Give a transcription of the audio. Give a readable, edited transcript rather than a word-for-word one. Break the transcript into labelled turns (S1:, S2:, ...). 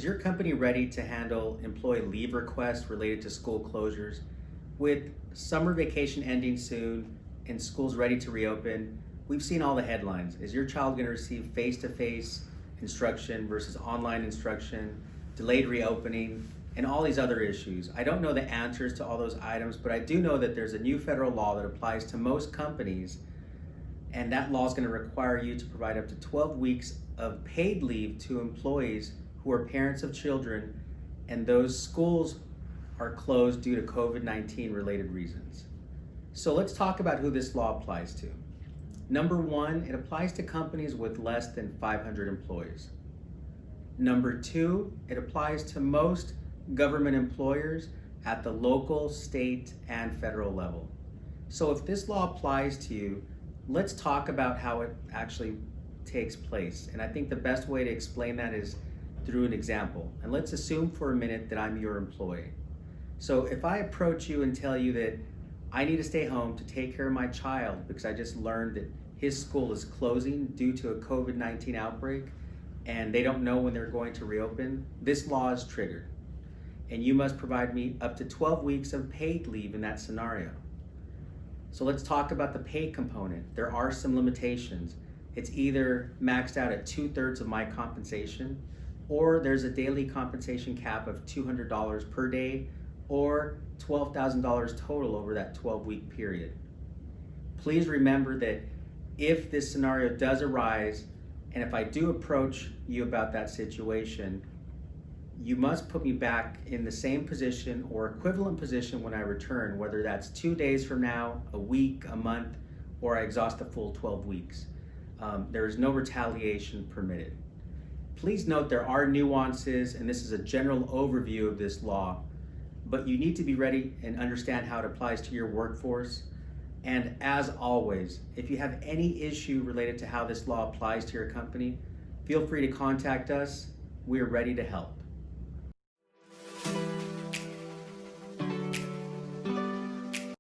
S1: Is your company ready to handle employee leave requests related to school closures? With summer vacation ending soon and schools ready to reopen, we've seen all the headlines. Is your child going to receive face-to-face instruction versus online instruction, delayed reopening, and all these other issues? I don't know the answers to all those items, but I do know that there's a new federal law that applies to most companies, and that law is going to require you to provide up to 12 weeks of paid leave to employees who are parents of children, and those schools are closed due to COVID-19 related reasons. So let's talk about who this law applies to. Number one, it applies to companies with less than 500 employees. Number two, it applies to most government employers at the local, state, and federal level. So if this law applies to you, let's talk about how it actually takes place. And I think the best way to explain that is through an example. And let's assume for a minute that I'm your employee. So if I approach you and tell you that I need to stay home to take care of my child because I just learned that his school is closing due to a COVID-19 outbreak and they don't know when they're going to reopen, this law is triggered. And you must provide me up to 12 weeks of paid leave in that scenario. So let's talk about the pay component. There are some limitations. It's either maxed out at 2/3 of my compensation, or there's a daily compensation cap of $200 per day, or $12,000 total over that 12-week period. Please remember that if this scenario does arise, and if I do approach you about that situation, you must put me back in the same position or equivalent position when I return, whether that's 2 days from now, a week, a month, or I exhaust the full 12 weeks. There is no retaliation permitted. Please note there are nuances, and this is a general overview of this law, but you need to be ready and understand how it applies to your workforce. And as always, if you have any issue related to how this law applies to your company, feel free to contact us. We are ready to help.